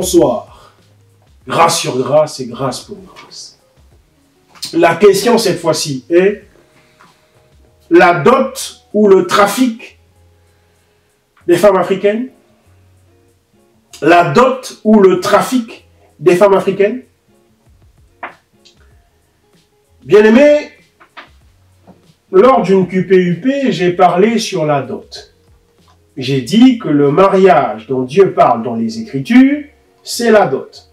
bonsoir. Grâce sur grâce et grâce pour grâce. La question cette fois-ci est la dot ou le trafic des femmes africaines? La dot ou le trafic des femmes africaines? Bien-aimés, lors d'une QPUP, j'ai parlé sur la dot. J'ai dit que le mariage dont Dieu parle dans les Écritures, c'est la dot.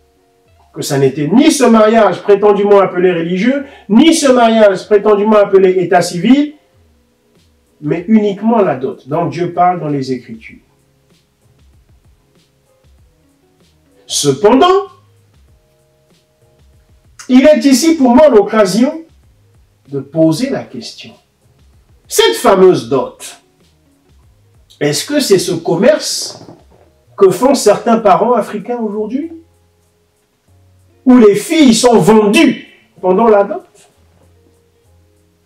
Que ça n'était ni ce mariage prétendument appelé religieux, ni ce mariage prétendument appelé état civil, mais uniquement la dot dont Dieu parle dans les Écritures. Cependant, il est ici pour moi l'occasion de poser la question. Cette fameuse dot, est-ce que c'est ce commerce que font certains parents africains aujourd'hui? Où les filles sont vendues pendant la dot?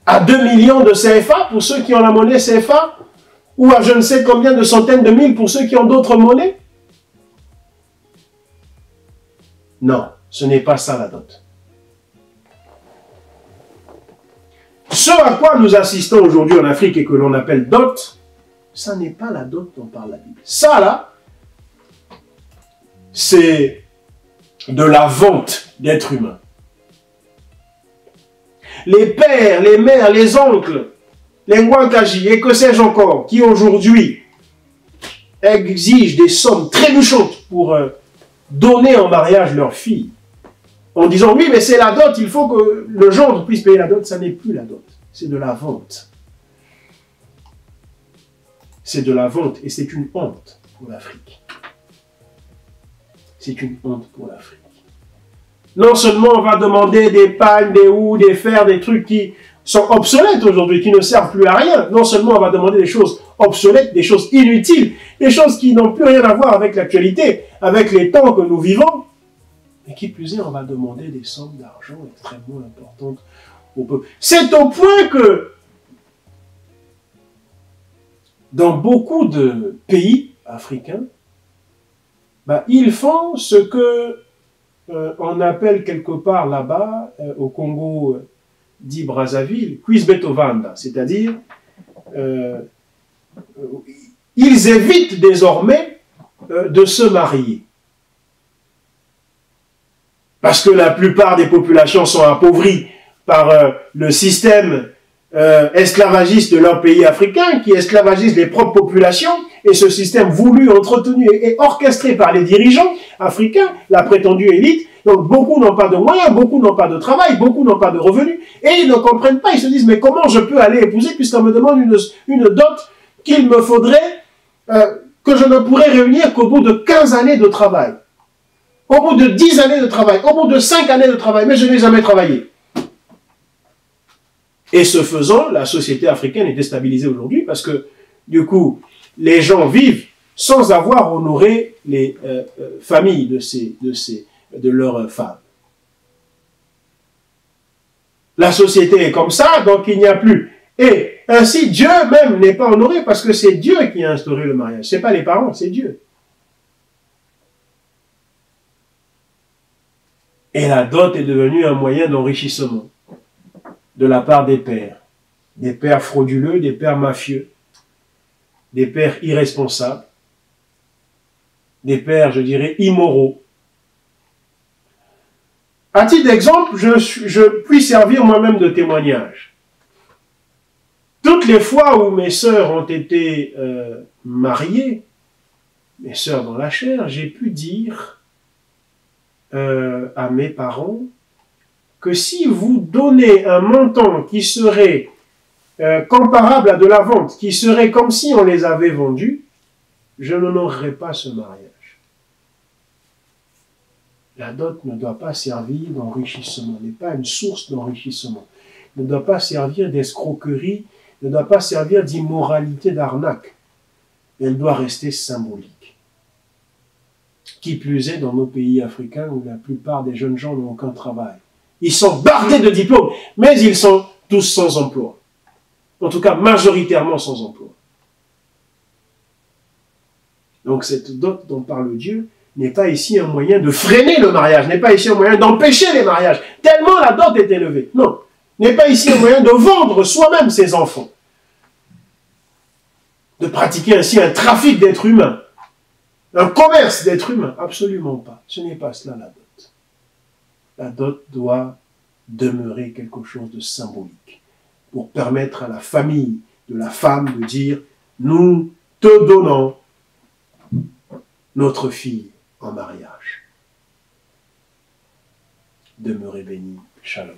À 2 millions de CFA pour ceux qui ont la monnaie CFA? Ou à je ne sais combien de centaines de mille pour ceux qui ont d'autres monnaies? Non, ce n'est pas ça la dot. Ce à quoi nous assistons aujourd'hui en Afrique et que l'on appelle dot, ça n'est pas la dot dont parle la Bible. Ça là, c'est de la vente d'êtres humains. Les pères, les mères, les oncles, les Ngwankaji et que sais-je encore, qui aujourd'hui exigent des sommes trébuchantes pour donner en mariage leur fille, en disant oui mais c'est la dot, il faut que le gendre puisse payer la dot, ça n'est plus la dot, c'est de la vente. C'est de la vente et c'est une honte pour l'Afrique. C'est une honte pour l'Afrique. Non seulement on va demander des pagnes, des houes, des fers, des trucs qui sont obsolètes aujourd'hui, qui ne servent plus à rien. Non seulement on va demander des choses obsolètes, des choses inutiles, des choses qui n'ont plus rien à voir avec l'actualité, avec les temps que nous vivons. Et qui plus est, on va demander des sommes d'argent extrêmement importantes au peuple. C'est au point que dans beaucoup de pays africains, ils font ce que on appelle quelque part là-bas, au Congo dit Brazzaville, Quisbetovanda, c'est-à-dire ils évitent désormais de se marier. Parce que la plupart des populations sont appauvries par le système esclavagiste de leur pays africain, qui esclavagise les propres populations, et ce système voulu, entretenu et orchestré par les dirigeants africains, la prétendue élite. Donc beaucoup n'ont pas de moyens, beaucoup n'ont pas de travail, beaucoup n'ont pas de revenus, et ils ne comprennent pas, ils se disent, mais comment je peux aller épouser puisqu'on me demande une dot qu'il me faudrait, que je ne pourrais réunir qu'au bout de 15 années de travail, au bout de 10 années de travail, au bout de 5 années de travail, mais je n'ai jamais travaillé. Et ce faisant, la société africaine est déstabilisée aujourd'hui parce que, du coup, les gens vivent sans avoir honoré les familles de leurs femmes. La société est comme ça, donc il n'y a plus. Et ainsi, Dieu même n'est pas honoré parce que c'est Dieu qui a instauré le mariage. Ce n'est pas les parents, c'est Dieu. Et la dot est devenue un moyen d'enrichissement de la part des pères frauduleux, des pères mafieux, des pères irresponsables, des pères, je dirais, immoraux. À titre d'exemple, je puis servir moi-même de témoignage. Toutes les fois où mes sœurs ont été mariées, mes sœurs dans la chair, j'ai pu dire à mes parents que si vous donnez un montant qui serait comparable à de la vente, qui serait comme si on les avait vendus, je n'honorerai pas ce mariage. La dot ne doit pas servir d'enrichissement, n'est pas une source d'enrichissement, ne doit pas servir d'escroquerie, ne doit pas servir d'immoralité, d'arnaque. Elle doit rester symbolique. Qui plus est dans nos pays africains où la plupart des jeunes gens n'ont aucun travail. Ils sont bardés de diplômes, mais ils sont tous sans emploi. En tout cas, majoritairement sans emploi. Donc cette dot dont parle Dieu n'est pas ici un moyen de freiner le mariage, n'est pas ici un moyen d'empêcher les mariages, tellement la dot est élevée. Non, n'est pas ici un moyen de vendre soi-même ses enfants, de pratiquer ainsi un trafic d'êtres humains, un commerce d'êtres humains. Absolument pas. Ce n'est pas cela la dot. La dot doit demeurer quelque chose de symbolique pour permettre à la famille de la femme de dire « Nous te donnons notre fille en mariage. » Demeurez bénis. Shalom.